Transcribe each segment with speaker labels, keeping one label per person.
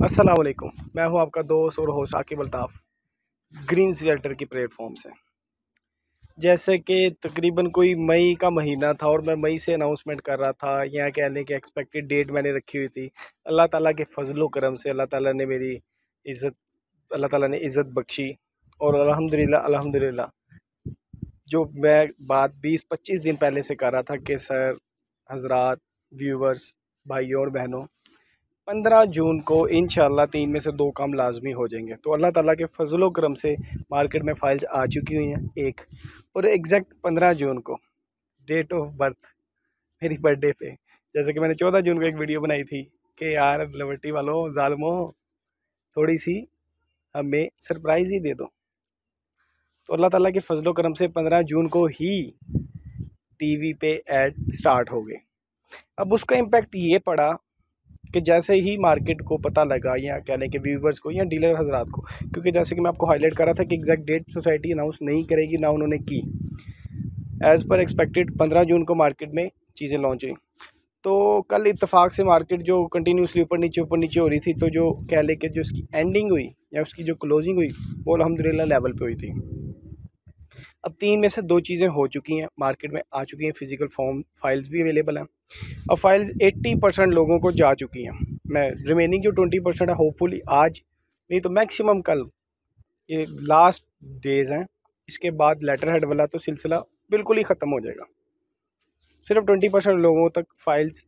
Speaker 1: अस्सलाम वालेकुम। मैं हूं आपका दोस्त और host Aqib Altaf green realtor की प्लेटफॉर्म से। जैसे कि तकरीबन कोई मई का महीना था और मैं मई से अनाउंसमेंट कर रहा था, या कह लें कि एक्सपेक्टेड डेट मैंने रखी हुई थी। अल्लाह ताला के फजलो करम से अल्लाह ताला ने मेरी इज़्ज़त अल्लाह ताला ने इज़्ज़त बख्शी और अल्हम्दुलिल्लाह अल्हम्दुलिल्लाह जो मैं बात 20-25 दिन पहले से कर रहा था कि सर, हज़रात, व्यूवर्स, भाइयों और बहनों, 15 जून को इंशाल्लाह 3 में से 2 काम लाजमी हो जाएंगे। तो अल्लाह ताला के फजलो करम से मार्केट में फ़ाइल्स आ चुकी हुई हैं एक, और एग्जैक्ट 15 जून को डेट ऑफ बर्थ मेरी बर्थडे पे, जैसे कि मैंने 14 जून को एक वीडियो बनाई थी कि यार लिबर्टी वालों, ज़ालिमों, थोड़ी सी हमें सरप्राइज़ ही दे दो। तो अल्लाह ताला के फजलो करम से 15 जून को ही टीवी पे ऐड स्टार्ट हो गए। अब उसका इम्पेक्ट ये पड़ा कि जैसे ही मार्केट को पता लगा, या कह लें कि व्यूवर्स को या डीलर हजरात को, क्योंकि जैसे कि मैं आपको हाईलाइट कर रहा था कि एग्जैक्ट डेट सोसाइटी अनाउंस नहीं करेगी, ना उन्होंने की। एज़ पर एक्सपेक्टेड 15 जून को मार्केट में चीज़ें लॉन्च हुई। तो कल इत्तेफाक से मार्केट जो कंटिन्यूसली ऊपर नीचे हो रही थी, तो जो कह लें कि जो उसकी एंडिंग हुई या उसकी जो क्लोजिंग हुई वो अल्हम्दुलिल्लाह लेवल पे हुई थी। अब 3 में से 2 चीज़ें हो चुकी हैं, मार्केट में आ चुकी हैं, फिजिकल फॉर्म फाइल्स भी अवेलेबल हैं। अब फाइल्स 80% लोगों को जा चुकी हैं। मैं रिमेनिंग जो 20% है, होपफुली आज नहीं तो मैक्सिमम कल, ये लास्ट डेज़ हैं। इसके बाद लेटर हेड वाला तो सिलसिला बिल्कुल ही ख़त्म हो जाएगा। सिर्फ 20% लोगों तक फाइल्स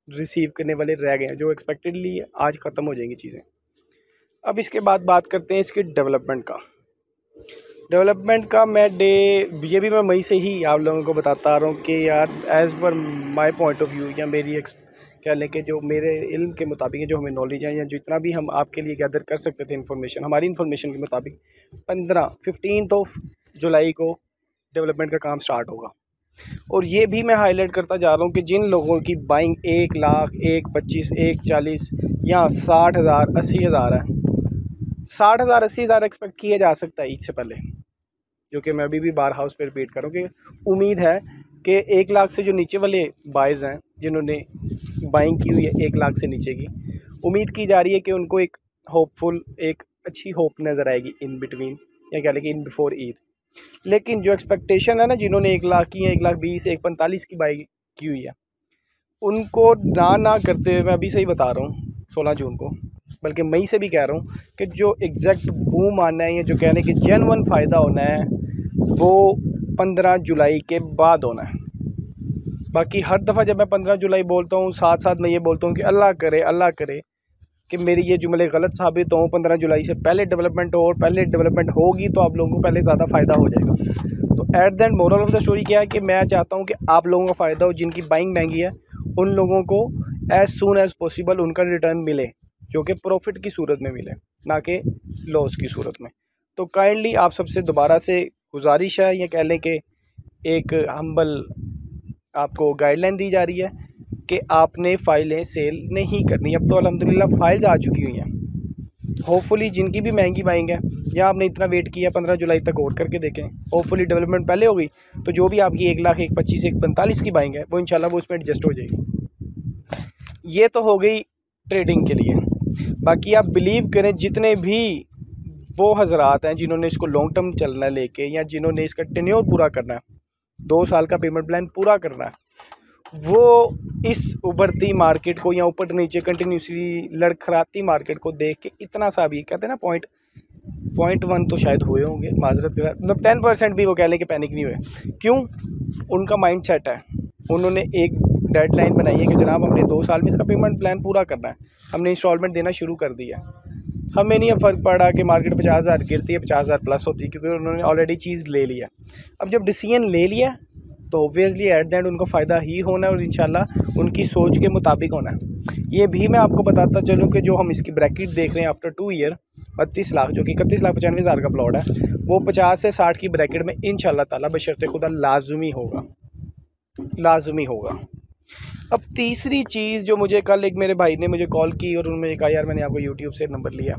Speaker 1: रिसीव करने वाले रह गए हैं, जो एक्सपेक्टेडली आज ख़त्म हो जाएंगी चीज़ें। अब इसके बाद बात करते हैं इसकी डेवलपमेंट का मैं ये भी मैं मई से ही आप लोगों को बताता आ रहा हूँ कि यार as per my point of view, या मेरी कह लें कि जो मेरे इल्म के मुताबिक जो हमें नॉलेज है, या जितना भी हम आपके लिए गैदर कर सकते थे इन्फॉर्मेशन, हमारी इन्फॉर्मेशन के मुताबिक 15 जुलाई को डेवलपमेंट का काम स्टार्ट होगा। और ये भी मैं हाईलाइट करता जा रहा हूँ कि जिन लोगों की बाइंग 1 लाख, 1.25, 1.40 या 60,000, 80,000 है, 60,000, 80,000 एक्सपेक्ट किया जा सकता है ईद से पहले, जो कि मैं अभी भी बार हाउस पे रिपीट करूँ कि उम्मीद है कि 1 लाख से जो नीचे वाले बाइज़ हैं, जिन्होंने बाइंग की हुई है 1 लाख से नीचे की, उम्मीद की जा रही है कि उनको एक होपफुल, एक अच्छी होप नज़र आएगी इन बिटवीन, या कह लें कि इन बिफोर ईद। लेकिन जो एक्सपेक्टेशन है ना, जिन्होंने 1 लाख की है, 1,20,000, 1,45 की बाइंग की हुई है, उनको ना करते हुए मैं अभी से ही बता रहा हूँ 16 जून को, बल्कि मई से भी कह रहा हूँ कि जो एग्जैक्ट बूम आना है, या जो कहने कि जेन्युइन फ़ायदा होना है, वो 15 जुलाई के बाद होना है। बाकी हर दफ़ा जब मैं 15 जुलाई बोलता हूँ, साथ साथ मैं ये बोलता हूँ कि अल्लाह करे कि मेरी ये जुमले गलत साबित हों, 15 जुलाई से पहले डेवलपमेंट हो, और पहले डेवलपमेंट होगी तो आप लोगों को पहले ज़्यादा फ़ायदा हो जाएगा। तो at the end moral of the story क्या है कि मैं चाहता हूँ कि आप लोगों का फ़ायदा हो, जिनकी बाइंग महंगी है उन लोगों को एज़ सून एज़ पॉसिबल उनका रिटर्न मिले, जो कि प्रॉफिट की सूरत में मिले, ना कि लॉस की सूरत में। तो काइंडली आप सबसे दोबारा से गुजारिश है, या कह लें कि एक हम्बल आपको गाइडलाइन दी जा रही है कि आपने फ़ाइलें सेल नहीं करनी। अब तो अल्हम्दुलिल्लाह फ़ाइल्स आ चुकी हुई हैं, होपफुली जिनकी भी महंगी बाइंग है, या आपने इतना वेट किया 15 जुलाई तक और करके देखें, होपफुली डेवलपमेंट पहले हो गई तो जो भी आपकी 1 लाख, 1.25, 1.45 की बाइंग है वो इंशाल्लाह वो उसमें एडजस्ट हो जाएगी। ये तो हो गई ट्रेडिंग के लिए। बाकी आप बिलीव करें, जितने भी वो हजरात हैं जिन्होंने इसको लॉन्ग टर्म चलना है लेके, या जिन्होंने इसका टेन्योर पूरा करना है, 2 साल का पेमेंट प्लान पूरा करना है, वो इस उभरती मार्केट को, या ऊपर नीचे कंटिन्यूसली लड़खड़ाती मार्केट को देख के इतना सा भी, कहते हैं ना, पॉइंट 1 तो शायद हुए होंगे, माजरत के साथ, मतलब 10% भी वो कह लें कि पैनिक नहीं हुए। क्यों? उनका माइंड सेट है, उन्होंने एक डेडलाइन बनाई है कि जनाब हमने 2 साल में इसका पेमेंट प्लान पूरा करना है, हमने इंस्टॉलमेंट देना शुरू कर दिया। हमें नहीं फ़र्क पड़ा कि मार्केट 50,000 गिरती है, 50,000 प्लस होती है, क्योंकि उन्होंने ऑलरेडी चीज़ ले लिया। अब जब डिसीजन ले लिया तो ऑब्वियसली एट द एंड उनको फ़ायदा ही होना है, और इंशाल्लाह उनकी सोच के मुताबिक होना है। ये भी मैं आपको बताता चलूँ कि जो हम इसकी ब्रैकेट देख रहे हैं आफ्टर 2 ईयर, 32 लाख, जो कि 31,95,000 का प्लॉट है, वो 50 से 60 की ब्रैकेट में इंशाल्लाह ताला बशर्ते खुदा लाजमी होगा। अब तीसरी चीज़ जो मुझे कल एक मेरे भाई ने मुझे कॉल की और उन्होंने कहा यार मैंने आपको यूट्यूब से नंबर लिया।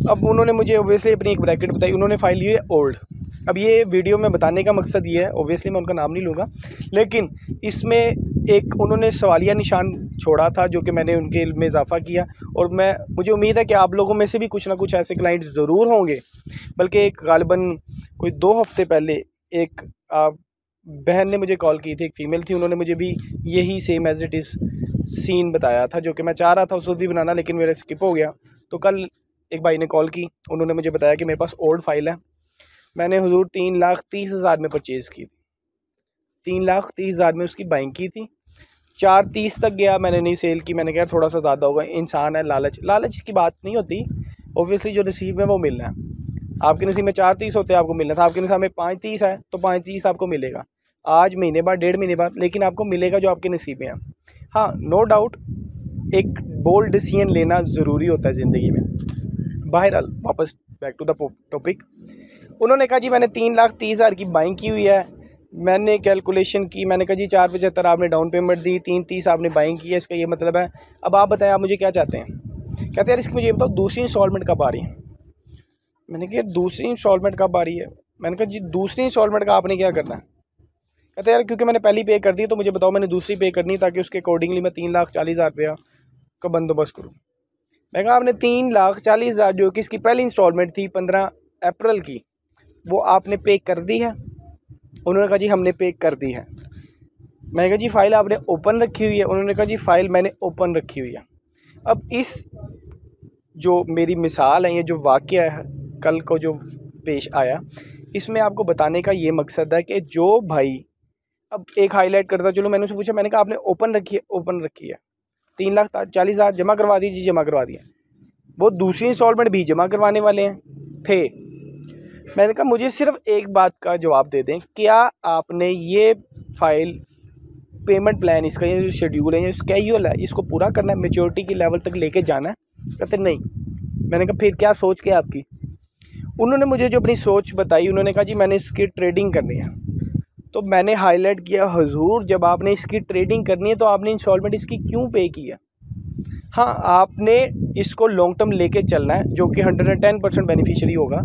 Speaker 1: अब उन्होंने मुझे ओबियसली अपनी एक ब्रैकेट बताई, उन्होंने फाइल ली है ओल्ड, अब ये वीडियो में बताने का मकसद ये है, ओबियसली मैं उनका नाम नहीं लूँगा, लेकिन इसमें एक उन्होंने सवालिया निशान छोड़ा था जो कि मैंने उनके इल्म में इजाफ़ा किया। और मुझे उम्मीद है कि आप लोगों में से भी कुछ ना कुछ ऐसे क्लाइंट ज़रूर होंगे। बल्कि एक गालिबन कोई 2 हफ़्ते पहले एक बहन ने मुझे कॉल की थी, एक फ़ीमेल थी, उन्होंने मुझे भी यही same as it is scene बताया था जो कि मैं चाह रहा था उस वक्त भी बनाना, लेकिन मेरा स्किप हो गया। तो कल एक भाई ने कॉल की, उन्होंने मुझे बताया कि मेरे पास ओल्ड फाइल है, मैंने हुजूर 3,30,000 में परचेज़ की थी, 3,30,000 में उसकी बाइंग की थी। 4,30 तक गया, मैंने नहीं सेल की। मैंने कहा थोड़ा सा ज़्यादा होगा, इंसान है, लालच की बात नहीं होती। ओबियसली जो नसीब में वो मिलना है। आपके नसीब में 4,30 होते आपको मिलना था, आपके नसीब में 5,30 है तो 5,30 आपको मिलेगा आज, महीने बाद, 1.5 महीने बाद, लेकिन आपको मिलेगा जो आपके नसीब में है। हाँ, नो डाउट एक बोल्ड डिसीजन लेना ज़रूरी होता है ज़िंदगी में। बहरहाल वापस बैक टू द टॉपिक। उन्होंने कहा जी मैंने 3,30,000 की बाइंग की हुई है। मैंने कैलकुलेशन की, मैंने कहा जी 4,75 आपने डाउन पेमेंट दी, 3,30 आपने बाइंग की है, इसका ये मतलब है। अब आप बताएं आप मुझे क्या चाहते हैं? कहते हैं यार इसकी मुझे ये बताओ दूसरी इंस्टॉलमेंट कब आ रही है। मैंने कहा दूसरी इंस्टॉलमेंट कब आ रही है? मैंने कहा जी दूसरी इंस्टॉलमेंट का आपने क्या करना है? कहते यार क्योंकि मैंने पहली पे कर दी, तो मुझे बताओ मैंने दूसरी पे करनी है ताकि उसके अकॉर्डिंगली मैं 3,40,000 रुपया का बंदोबस्त करूँ। मैं कहा आपने 3,40,000 जो कि इसकी पहली इंस्टॉलमेंट थी 15 अप्रैल की, वो आपने पे कर दी है? उन्होंने कहा जी हमने पे कर दी है। मैंने कहा जी फ़ाइल आपने ओपन रखी हुई है? उन्होंने कहा जी फ़ाइल मैंने ओपन रखी हुई है। अब इस जो मेरी मिसाल है, ये जो वाक़या है कल को जो पेश आया, इसमें आपको बताने का ये मकसद है कि जो भाई अब एक हाईलाइट करता, चलो मैंने उससे पूछा, मैंने कहा आपने ओपन रखी है? ओपन रखी है। 3,40,000 जमा करवा दीजिए, जमा करवा दिया। वो दूसरी इंस्टॉलमेंट भी जमा करवाने वाले हैं थे। मैंने कहा मुझे सिर्फ एक बात का जवाब दे दें, क्या आपने ये फ़ाइल पेमेंट प्लान, इसका ये जो शेड्यूल है, ये स्केड्यूल है, इसको पूरा करना है, मेच्योरिटी की लेवल तक लेके जाना है? कहते नहीं। मैंने कहा फिर क्या सोच के आपकी? उन्होंने मुझे जो अपनी सोच बताई, उन्होंने कहा जी मैंने इसकी ट्रेडिंग करनी है। तो मैंने हाईलाइट किया, हुजूर जब आपने इसकी ट्रेडिंग करनी है तो आपने इंस्टॉलमेंट इसकी क्यों पे की है? हाँ, आपने इसको लॉन्ग टर्म लेके चलना है जो कि 110% बेनिफिशियरी होगा,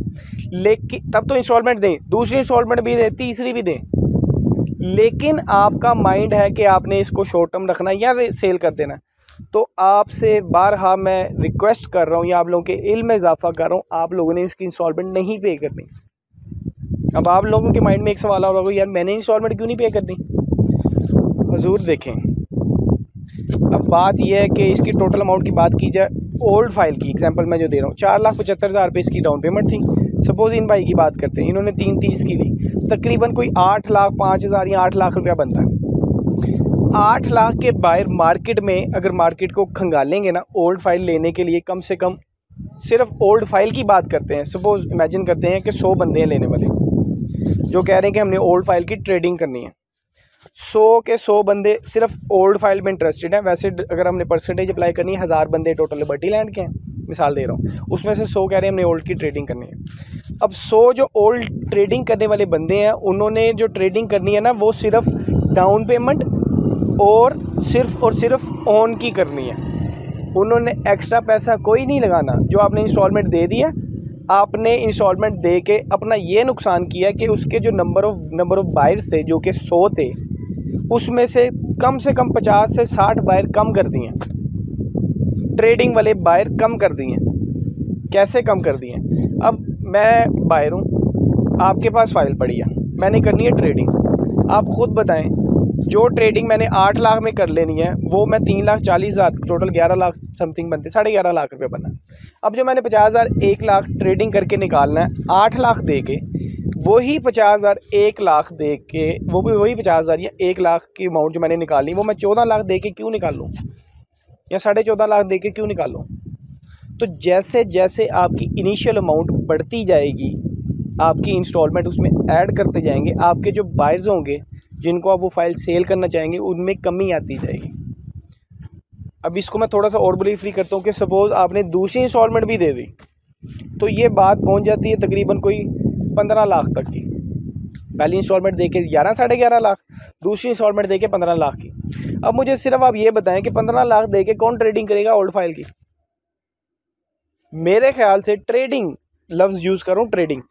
Speaker 1: लेकिन तब तो इंस्टॉलमेंट दें, दूसरी इंस्टॉलमेंट भी दें, तीसरी भी दें, लेकिन आपका माइंड है कि आपने इसको शॉर्ट टर्म रखना है या सेल कर देना है। तो आपसे बारहा मैं रिक्वेस्ट कर रहा हूँ या आप लोगों के इल्म में इजाफा कर रहा हूँ, आप लोगों ने उसकी इंस्टॉलमेंट नहीं पे करनी। अब आप लोगों के माइंड में एक सवाल आ रहा होगा यार मैंने इंस्टॉलमेंट क्यों नहीं पे करनी? हुजूर देखें, अब बात यह है कि इसकी टोटल अमाउंट की बात की जाए, ओल्ड फाइल की एग्जांपल मैं जो दे रहा हूँ, 4,75,000 रुपये इसकी डाउन पेमेंट थी। सपोज़ इन भाई की बात करते हैं, इन्होंने 3,30 की ली, तकरीबन कोई 8,05,000 या 8 लाख रुपया बनता है। 8 लाख के बाहर मार्केट में अगर मार्केट को खंगालेंगे ना ओल्ड फाइल लेने के लिए, कम से कम सिर्फ ओल्ड फाइल की बात करते हैं, सपोज़ इमेजिन करते हैं कि 100 बंदे हैं लेने वाले जो कह रहे हैं कि हमने ओल्ड फाइल की ट्रेडिंग करनी है। 100 के 100 बंदे सिर्फ ओल्ड फाइल में इंटरेस्टेड हैं। वैसे अगर हमने परसेंटेज अप्लाई करनी है, 1000 बंदे टोटल लिबर्टी लैंड के हैं, मिसाल दे रहा हूँ, उसमें से 100 कह रहे हैं हमने ओल्ड की ट्रेडिंग करनी है। अब 100 जो ओल्ड ट्रेडिंग करने वाले बंदे हैं, उन्होंने जो ट्रेडिंग करनी है ना, वो सिर्फ डाउन पेमेंट और सिर्फ ऑन की करनी है। उन्होंने एक्स्ट्रा पैसा कोई नहीं लगाना। जो आपने इंस्टॉलमेंट दे दिया, आपने इंस्टॉलमेंट दे के अपना ये नुकसान किया कि उसके जो नंबर ऑफ़ बायर्स थे जो कि 100 थे, उसमें से कम 50 से 60 बायर कम कर दिए, ट्रेडिंग वाले बायर कम कर दिए। कैसे कम कर दिए? अब मैं बायर हूँ, आपके पास फ़ाइल पड़ी है, मैंने करनी है ट्रेडिंग। आप ख़ुद बताएं, जो ट्रेडिंग मैंने 8 लाख में कर लेनी है वो मैं 3,40,000, टोटल 11 लाख समथिंग बनते, 11.5 लाख रुपये बना। अब जो मैंने 50,000 1 लाख ट्रेडिंग करके निकालना है, 8 लाख दे के, वही 50,000 1 लाख दे के, वो भी वही 50,000 या 1 लाख की अमाउंट जो मैंने निकालनी, वो मैं 14 लाख दे के क्यों निकालूँ या 14.5 लाख दे के क्यों निकालूँ? तो जैसे जैसे आपकी इनिशियल अमाउंट बढ़ती जाएगी, आपकी इंस्टॉलमेंट उसमें ऐड करते जाएंगे, आपके जो बायर्स होंगे जिनको आप वो फ़ाइल सेल करना चाहेंगे, उनमें कमी आती जाएगी। अब इसको मैं थोड़ा सा और ब्रीफली करता हूँ कि सपोज़ आपने दूसरी इंस्टॉलमेंट भी दे दी, तो ये बात पहुँच जाती है तकरीबन कोई 15 लाख तक की। पहली इंस्टॉलमेंट दे के 11 साढ़े 11 लाख, दूसरी इंस्टॉलमेंट दे के 15 लाख की। अब मुझे सिर्फ आप ये बताएं कि 15 लाख दे के कौन ट्रेडिंग करेगा ओल्ड फाइल की? मेरे ख्याल से ट्रेडिंग लफ्ज़ यूज़ करूँ, ट्रेडिंग,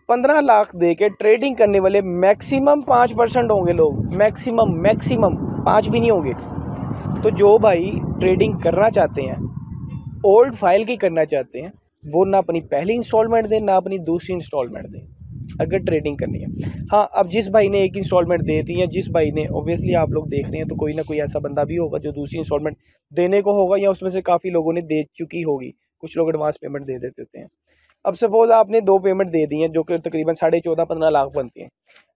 Speaker 1: 15 लाख दे के ट्रेडिंग करने वाले मैक्सिमम 5% होंगे लोग, मैक्सिमम 5 भी नहीं होंगे। तो जो भाई ट्रेडिंग करना चाहते हैं, ओल्ड फाइल की करना चाहते हैं, वो ना अपनी पहली इंस्टॉलमेंट दें ना अपनी दूसरी इंस्टॉलमेंट दें अगर ट्रेडिंग करनी है। हाँ, अब जिस भाई ने एक इंस्टॉलमेंट दे दी है, जिस भाई ने, ऑब्वियसली आप लोग देख रहे हैं तो कोई ना कोई ऐसा बंदा भी होगा जो दूसरी इंस्टॉलमेंट देने को होगा, या उसमें से काफ़ी लोगों ने दे चुकी होगी। कुछ लोग एडवांस पेमेंट दे देते होते हैं। अब सपोज आपने 2 पेमेंट दे दी हैं जो कि तकरीबन 14.5-15 लाख बनती हैं।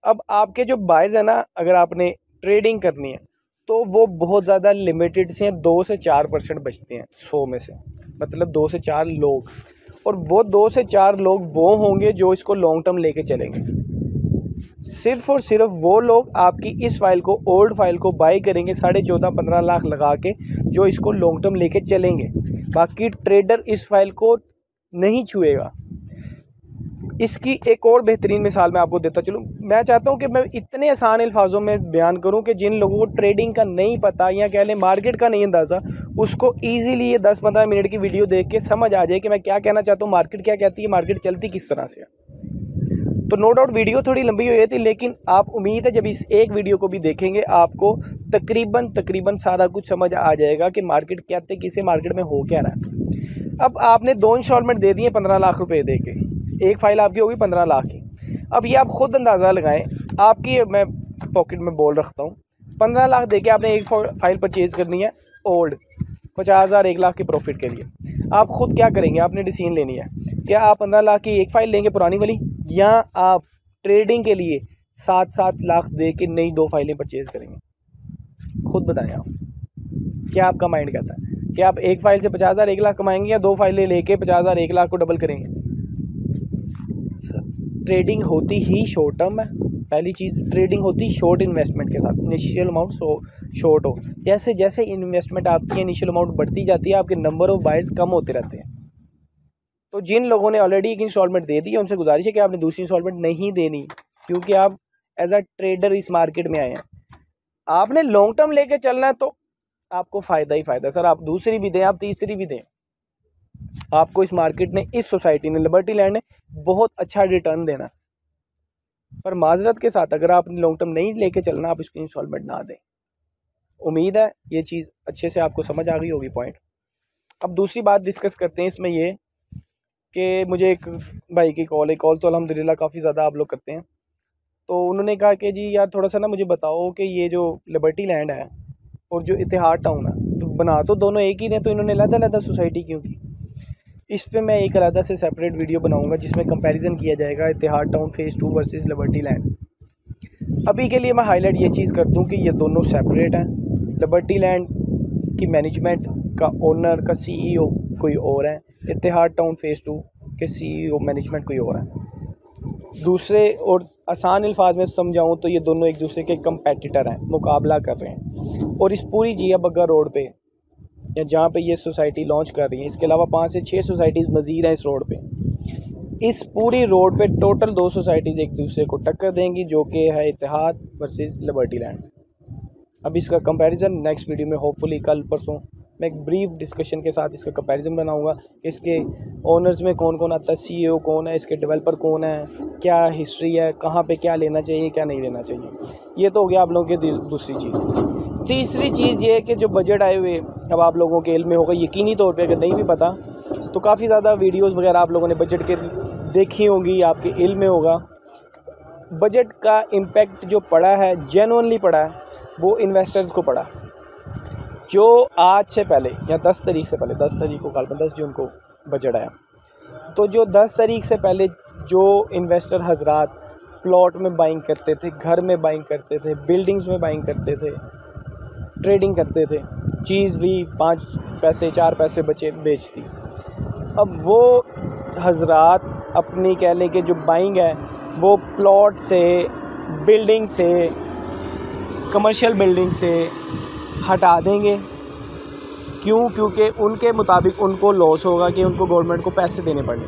Speaker 1: अब आपके जो बायर्स हैं ना, अगर आपने ट्रेडिंग करनी है तो वो बहुत ज़्यादा लिमिटेड से हैं, 2 से 4% बचते हैं 100 में से, मतलब 2 से 4 लोग। और वो 2 से 4 लोग वो होंगे जो इसको लॉन्ग टर्म लेके चलेंगे। सिर्फ़ और सिर्फ वो लोग आपकी इस फाइल को, ओल्ड फाइल को बाई करेंगे 14.5-15 लाख लगा के, जो इसको लॉन्ग टर्म लेके चलेंगे। बाकी ट्रेडर इस फाइल को नहीं छुएगा। इसकी एक और बेहतरीन मिसाल मैं आपको देता चलूँ। मैं चाहता हूँ कि मैं इतने आसान अल्फाजों में बयान करूँ कि जिन लोगों को ट्रेडिंग का नहीं पता, या कह लें मार्केट का नहीं अंदाज़ा, उसको ईज़िली ये 10-15 मिनट की वीडियो देख के समझ आ जाए कि मैं क्या कहना चाहता हूँ, मार्केट क्या कहती है, मार्केट चलती किस तरह से है। तो नो डाउट वीडियो थोड़ी लंबी हुई थी, लेकिन आप, उम्मीद है जब इस एक वीडियो को भी देखेंगे आपको तकरीबन सारा कुछ समझ आ जाएगा कि मार्केट कहते किसे, मार्केट में हो क्या रहा है। अब आपने 2 इंस्टॉलमेंट दे दिए 15 लाख रुपए दे के, एक फ़ाइल आपकी होगी 15 लाख की। अब ये आप ख़ुद अंदाज़ा लगाएं, आपकी, मैं पॉकेट में बोल रखता हूँ, 15 लाख दे के आपने एक फ़ाइल परचेज़ करनी है ओल्ड, 50,000 1 लाख के प्रॉफिट के लिए। आप ख़ुद क्या करेंगे, आपने डिसीजन लेनी है, क्या आप 15 लाख की एक फ़ाइल लेंगे पुरानी वाली, या आप ट्रेडिंग के लिए 7-7 लाख दे के नई 2 फाइलें परचेज़ करेंगे। खुद बताएं आप, क्या आपका माइंड कहता है? क्या आप एक फ़ाइल से 50,000 1 लाख कमाएंगे, या 2 फाइलें लेके 50,000 1 लाख को डबल करेंगे? ट्रेडिंग होती ही शॉर्ट टर्म है। पहली चीज़, ट्रेडिंग होती शॉर्ट इन्वेस्टमेंट के साथ, इनिशियल अमाउंट शॉर्ट हो। जैसे जैसे इन्वेस्टमेंट आपकी इनिशियल अमाउंट बढ़ती जाती है, आपके नंबर ऑफ़ बायर्स कम होते रहते हैं। तो जिन लोगों ने ऑलरेडी एक इंस्टॉलमेंट दे दी है, उनसे गुजारिश है कि आपने दूसरी इंस्टॉलमेंट नहीं देनी, क्योंकि आप एज अ ट्रेडर इस मार्केट में आए हैं। आपने लॉन्ग टर्म लेके चलना है तो आपको फ़ायदा ही फ़ायदा। सर आप दूसरी भी दें, आप तीसरी भी दें, आपको इस मार्केट ने, इस सोसाइटी ने, लिबर्टी लैंड ने बहुत अच्छा रिटर्न देना। पर माजरत के साथ अगर आपने लॉन्ग टर्म नहीं लेके चलना, आप इसकी इंस्टॉलमेंट ना दें। उम्मीद है ये चीज़ अच्छे से आपको समझ आ गई होगी पॉइंट। अब दूसरी बात डिस्कस करते हैं इसमें, ये कि मुझे एक भाई की कॉल तो अल्हम्दुलिल्लाह काफ़ी ज़्यादा आप लोग करते हैं। तो उन्होंने कहा कि जी यार थोड़ा सा ना मुझे बताओ कि ये जो लिबर्टी लैंड है और जो इतिहाद टाउन है, तो बना तो दोनों एक ही ने, तो इन्होंने अलग-अलग सोसाइटी क्यों की? इस पे मैं एक अलग से सेपरेट वीडियो बनाऊंगा जिसमें कंपैरिजन किया जाएगा Etihad Town phase 2 versus Liberty Land. अभी के लिए मैं हाईलाइट ये चीज़ कर दूं कि ये दोनों सेपरेट हैं। लिबर्टी लैंड की मैनेजमेंट का ओनर का CEO कोई और है, इतिहाद टाउन फ़ेज़ 2 के CEO मैनेजमेंट कोई और है। दूसरे और आसान अल्फाज में समझाऊँ तो ये दोनों एक दूसरे के कंपेटिटर हैं, मुकाबला कर रहे हैं। और इस पूरी जिया बग्गा रोड पे, या जहाँ पे ये सोसाइटी लॉन्च कर रही है, इसके अलावा 5 से 6 सोसाइटीज़ मज़ीद हैं इस रोड पे। इस पूरी रोड पे टोटल 2 सोसाइटीज़ एक दूसरे को टक्कर देंगी, जो कि है इतिहाद वर्सेस लिबर्टी लैंड। अब इसका कंपैरिजन नेक्स्ट वीडियो में, होपफुली कल परसों, मैं एक ब्रीफ डिस्कशन के साथ इसका कंपैरिजन बनाऊंगा कि इसके ओनर्स में कौन कौन आता है, CEO कौन है, इसके डेवलपर कौन है, क्या हिस्ट्री है, कहाँ पे क्या लेना चाहिए क्या नहीं लेना चाहिए। ये तो हो गया आप लोगों की दूसरी चीज़। तीसरी चीज़ ये है कि जो बजट आए हुए, अब आप लोगों के इल्म में होगा यकीनी तौर पे, अगर नहीं भी पता तो काफ़ी ज़्यादा वीडियोस वगैरह आप लोगों ने बजट के देखी होंगी, आपके इल्म में होगा। बजट का इम्पेक्ट जो पड़ा है, जेन्युइनली पड़ा है, वो इन्वेस्टर्स को पड़ा। जो आज से पहले या 10 तारीख से पहले, 10 तारीख को, कल 10 जून को बजट आया, तो जो 10 तारीख से पहले जो इन्वेस्टर हजरात प्लॉट में बाइंग करते थे, घर में बाइंग करते थे, बिल्डिंग्स में बाइंग करते थे, ट्रेडिंग करते थे, चीज़ ली 5 पैसे 4 पैसे बचे बेचती, अब वो हजरात अपनी कह लें कि जो बाइंग है वो प्लॉट से, बिल्डिंग से, कमर्शियल बिल्डिंग से हटा देंगे। क्यों? क्योंकि उनके मुताबिक उनको लॉस होगा कि उनको गवर्नमेंट को पैसे देने पड़ेंगे।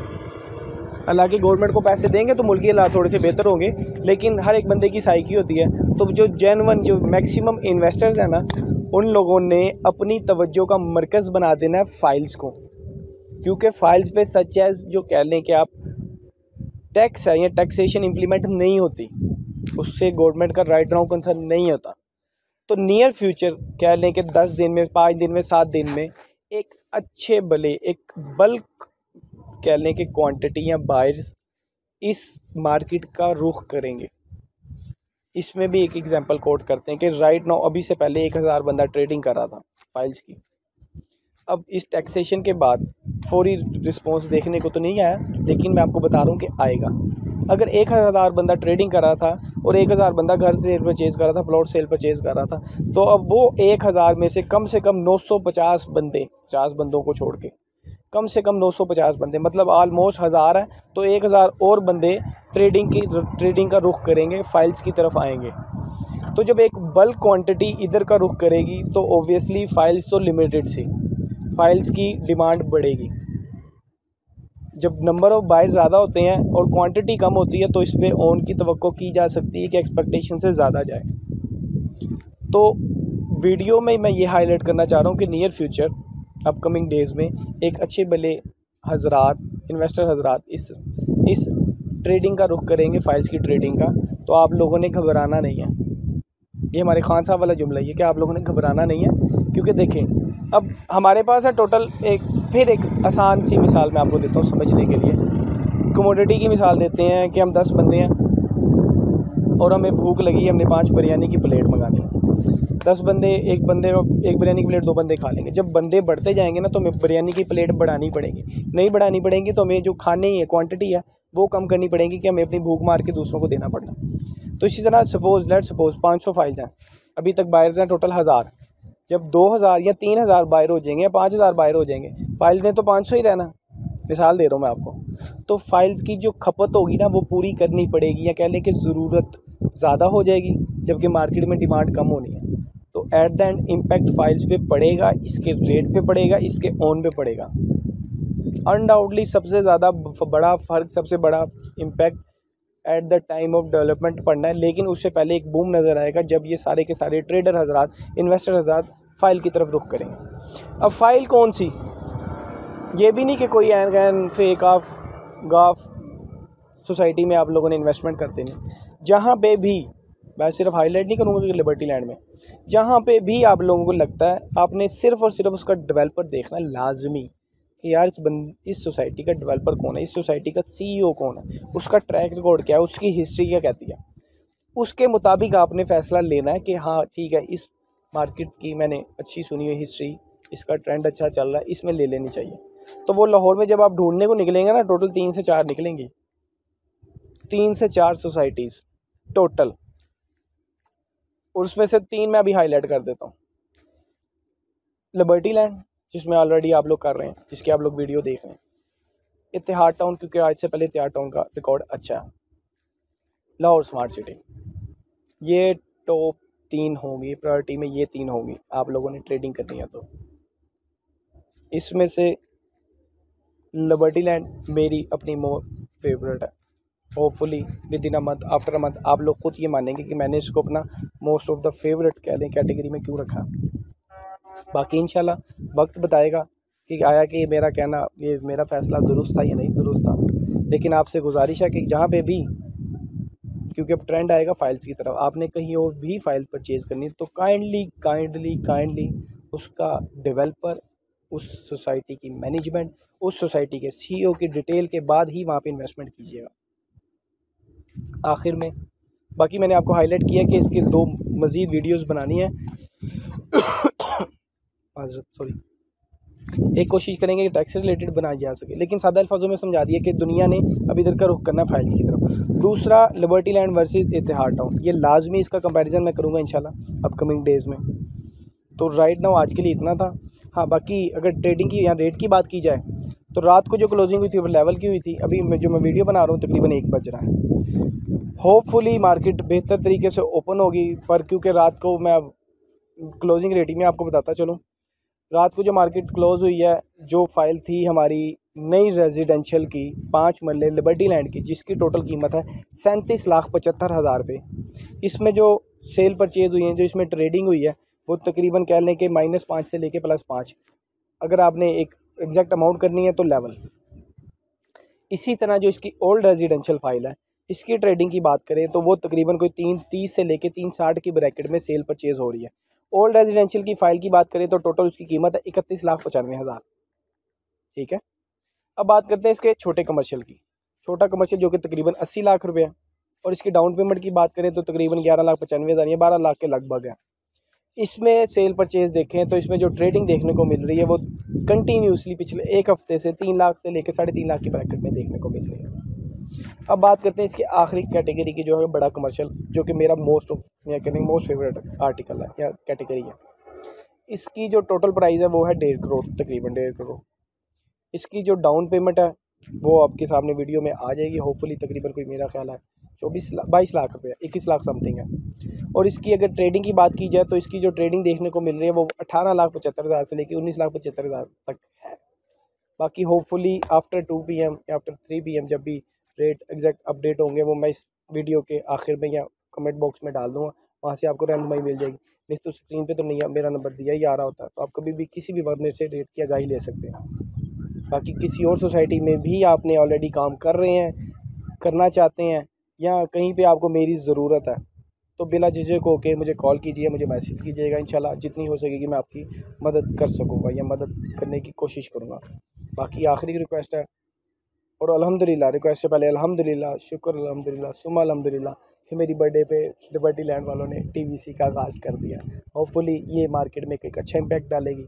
Speaker 1: हालांकि गवर्नमेंट को पैसे देंगे तो मुल्क के हालात थोड़े से बेहतर होंगे, लेकिन हर एक बंदे की साइकी होती है। तो जो जेन्युइन, जो मैक्सिमम इन्वेस्टर्स हैं ना, उन लोगों ने अपनी तवज्जो का मरकज़ बना देना है फ़ाइल्स को, क्योंकि फ़ाइल्स पे सच एज़ जो कह लें कि आप टैक्स है या टैक्सेशन इम्प्लीमेंट नहीं होती, उससे गवर्नमेंट का राइट नाउ कंसर्न नहीं होता। तो नियर फ्यूचर कह लें कि 10 दिन में, 5 दिन में, 7 दिन में एक अच्छे भले एक बल्क कह लें कि क्वांटिटी या बायर्स इस मार्केट का रुख करेंगे। इसमें भी एक एग्जांपल कोट करते हैं कि राइट नाउ अभी से पहले 1000 बंदा ट्रेडिंग कर रहा था फाइल्स की। अब इस टैक्सेशन के बाद फौरी रिस्पॉन्स देखने को तो नहीं आया, लेकिन मैं आपको बता रहा हूँ कि आएगा। अगर 1000 बंदा ट्रेडिंग कर रहा था और 1000 बंदा घर सेल परचेज़ कर रहा था, प्लॉट सेल परचेज़ कर रहा था, तो अब वो 1000 में से कम 950 बंदे, 50 बंदों को छोड़ के कम से कम 950 बंदे, मतलब ऑलमोस्ट 1000 है, तो 1000 और बंदे ट्रेडिंग का रुख करेंगे, फाइल्स की तरफ आएंगे। तो जब एक बल्क क्वांटिटी इधर का रुख करेगी तो ओबियसली फाइल्स तो लिमिटेड सी, फाइल्स की डिमांड बढ़ेगी। जब नंबर ऑफ़ बायर ज़्यादा होते हैं और क्वांटिटी कम होती है तो इस पर ऑन की तवक्को की जा सकती है कि एक्सपेक्टेशन से ज़्यादा जाए। तो वीडियो में मैं ये हाईलाइट करना चाह रहा हूँ कि नियर फ्यूचर अपकमिंग डेज़ में एक अच्छे भले हजरात, इन्वेस्टर हजरात इस ट्रेडिंग का रुख करेंगे, फाइल्स की ट्रेडिंग का। तो आप लोगों ने घबराना नहीं है, ये हमारे खान साहब वाला जुमला ये कि आप लोगों ने घबराना नहीं है। क्योंकि देखें, अब हमारे पास है टोटल एक आसान सी मिसाल मैं आपको देता हूँ समझने के लिए। कमोडिटी की मिसाल देते हैं कि हम 10 बंदे हैं और हमें भूख लगी है, हमने 5 बिरयानी की प्लेट मंगानी है। 10 बंदे, एक बिरयानी की प्लेट 2 बंदे खा लेंगे। जब बंदे बढ़ते जाएंगे ना तो हमें बिरयानी की प्लेट बढ़ानी पड़ेगी, नहीं बढ़ानी पड़ेंगी तो हमें जो खाने ही है क्वांटिटी है वो कम करनी पड़ेगी कि हमें अपनी भूख मार के दूसरों को देना पड़ना। तो इसी तरह लेट्स सपोज 500 फाइल्स हैं, अभी तक बायर्स हैं टोटल 1000। जब 2000 या 3000 बायर हो जाएंगे या 5000 बायर हो जाएंगे, फाइल ने तो 500 ही रहना, मिसाल दे रहा हूँ मैं आपको। तो फाइल्स की जो खपत होगी ना वो पूरी करनी पड़ेगी, या कह लें कि ज़रूरत ज़्यादा हो जाएगी जबकि मार्केट में डिमांड कम होनी है। तो at the end impact files पे पड़ेगा, इसके रेट पे पड़ेगा, इसके ऑन पे पड़ेगा। अनडाउटली सबसे ज़्यादा बड़ा फ़र्क, सबसे बड़ा impact at the time of development पड़ना है। लेकिन उससे पहले एक बूम नज़र आएगा जब ये सारे के सारे ट्रेडर हजरात, इन्वेस्टर हजरात फ़ाइल की तरफ रुख करेंगे। अब फ़ाइल कौन सी, ये भी नहीं कि कोई एन गैन फेक ऑफ गाफ सोसाइटी में आप लोगों ने इन्वेस्टमेंट करते नहीं। जहाँ पे भी, मैं सिर्फ हाईलाइट नहीं करूँगा कि लिबर्टी लैंड में, जहाँ पे भी आप लोगों को लगता है, आपने सिर्फ़ और सिर्फ उसका डेवलपर देखना लाजमी कि यार इस सोसाइटी का डेवलपर कौन है, इस सोसाइटी का CEO कौन है, उसका ट्रैक रिकॉर्ड क्या है, उसकी हिस्ट्री क्या कहती है। उसके मुताबिक आपने फ़ैसला लेना है कि हाँ ठीक है, इस मार्केट की मैंने अच्छी सुनी हुई हिस्ट्री, इसका ट्रेंड अच्छा चल रहा है, इसमें ले लेनी चाहिए। तो वो लाहौर में जब आप ढूंढने को निकलेंगे ना, टोटल 3 से 4 निकलेंगी, 3 से 4 सोसाइटीज़ टोटल, और उसमें से 3 मैं अभी हाईलाइट कर देता हूँ। लिबर्टी लैंड जिसमें ऑलरेडी आप लोग कर रहे हैं, जिसके आप लोग वीडियो देख रहे हैं। इत्तेहाद टाउन, क्योंकि आज से पहले इत्तेहाद टाउन का रिकॉर्ड अच्छा है। लाहौर स्मार्ट सिटी, ये टॉप 3 होंगी प्रायोरिटी में, ये 3 होंगी आप लोगों ने ट्रेडिंग करनी है तो। इसमें से लिबर्टी लैंड मेरी अपनी फेवरेट है। Hopefully with in a month, after a month आप लोग खुद ये मानेंगे कि मैंने इसको अपना मोस्ट ऑफ द फेवरेट कह लें कैटेगरी में क्यों रखा। बाकी इंशाल्लाह वक्त बताएगा कि आया कि मेरा कहना, ये मेरा फ़ैसला दुरुस्त था या नहीं दुरुस्त था। लेकिन आपसे गुजारिश है कि जहाँ पे भी, क्योंकि अब ट्रेंड आएगा फाइल्स की तरफ, आपने कहीं और भी फाइल परचेज़ करनी है तो काइंडली उसका डेवलपर, उस सोसाइटी की मैनेजमेंट, उस सोसाइटी के CEO की डिटेल के बाद ही वहाँ पे इन्वेस्टमेंट कीजिएगा। आखिर में बाकी मैंने आपको हाईलाइट किया कि इसके 2 मज़ीद वीडियोस बनानी है। सॉरी, एक कोशिश करेंगे कि टैक्स से रिलेटेड बनाया जा सके, लेकिन सादा अल्फाजों में समझा दिया कि दुनिया ने अब इधर का रुख करना फाइल्स की तरफ। दूसरा लिबर्टी लैंड वर्सेस इत्तेहाद टाउन, ये लाजमी इसका कंपैरिजन मैं करूँगा इंशाल्लाह अपकमिंग डेज़ में। तो राइट नाउ आज के लिए इतना था। हाँ, बाकी अगर ट्रेडिंग की या रेट की बात की जाए तो रात को जो क्लोजिंग हुई थी वो लेवल की हुई थी। अभी मैं वीडियो बना रहा हूँ तकरीबन 1 बज रहा है। होपफुली मार्केट बेहतर तरीके से ओपन होगी, पर क्योंकि रात को मैं क्लोजिंग रेट ही मैं आपको बताता चलूँ। रात को जो मार्केट क्लोज़ हुई है, जो फाइल थी हमारी नई रेजिडेंशियल की 5 मरले लिबर्टी लैंड की, जिसकी टोटल कीमत है 37,75,000 रुपये। इसमें जो सेल परचेज़ हुई है, जो इसमें ट्रेडिंग हुई है, वो तकरीबन कह लें कि -5 से लेके +5। अगर आपने एक एग्जैक्ट अमाउंट करनी है तो लेवल इसी तरह जो इसकी ओल्ड रेजिडेंशियल फाइल है, इसकी ट्रेडिंग की बात करें तो वो तकरीबन कोई 330 से लेके 360 की ब्रैकेट में सेल परचेज हो रही है। ओल्ड रेजिडेंशियल की फ़ाइल की बात करें तो टोटल उसकी कीमत है 31,95,000। ठीक है। अब बात करते हैं इसके छोटे कमर्शियल की। छोटा कमर्शियल जो कि तकरीबन 80 लाख रुपये है, और इसकी डाउन पेमेंट की बात करें तो तकरीबन 11,95,000 या 12 लाख के लगभग है। इसमें सेल परचेज देखें तो इसमें जो ट्रेडिंग देखने को मिल रही है वो कंटिन्यूसली पिछले एक हफ्ते से 3 लाख से लेकर 3.5 लाख की ब्रैकेट में देखने को मिल रही है। अब बात करते हैं इसके आखिरी कैटेगरी की, जो है बड़ा कमर्शियल, जो कि मेरा मोस्ट फेवरेट आर्टिकल है या कैटेगरी है। इसकी जो टोटल प्राइस है वो है 1.5 करोड़, तकरीबन 1.5 करोड़। इसकी जो डाउन पेमेंट है वो आपके सामने वीडियो में आ जाएगी होपफुली, तकरीबन कोई मेरा ख्याल है 22 लाख रुपये, 21 लाख समथिंग है। और इसकी अगर ट्रेडिंग की बात की जाए तो इसकी जो ट्रेडिंग देखने को मिल रही है वो 18,75,000 से लेकर 19,75,000 तक है। बाकी होपफुली आफ्टर 2 PM या आफ्टर 3 PM जब भी रेट एग्जैक्ट अपडेट होंगे वो मैं इस वीडियो के आखिर में या कमेंट बॉक्स में डाल दूँगा, वहाँ से आपको रहनुमाई मिल जाएगी। नहीं तो स्क्रीन पे तो नहीं, मेरा नंबर दिया ही आ रहा होता है, तो आप कभी भी किसी भी वक्त मेरे से रेट की आगाही ले सकते हैं। बाकी किसी और सोसाइटी में भी आपने ऑलरेडी काम कर रहे हैं, करना चाहते हैं, या कहीं पे आपको मेरी ज़रूरत है, तो बिला झिझक होके मुझे कॉल कीजिए, मुझे मैसेज कीजिएगा। इंशाल्लाह जितनी हो सकेगी मैं आपकी मदद कर सकूँगा या मदद करने की कोशिश करूँगा। बाकी आखिरी रिक्वेस्ट है, और अल्हम्दुलिल्लाह, रिक्वेस्ट से पहले अल्हम्दुलिल्लाह, शुक्र अल्हम्दुलिल्लाह, सुम्मा अल्हम्दुलिल्लाह कि मेरी बर्थडे पे लिबर्टी लैंड वालों ने TVC का आगाज़ कर दिया। होपफुली ये मार्केट में एक अच्छा इम्पैक्ट डालेगी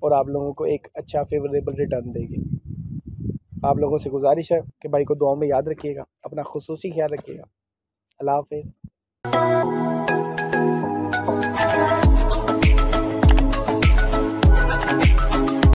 Speaker 1: और आप लोगों को एक अच्छा फेवरेबल रिटर्न देगी। आप लोगों से गुजारिश है कि भाई को दुआओं में याद रखिएगा, अपना खुसूसी ख्याल रखिएगा। अल्लाह हाफ़िज़।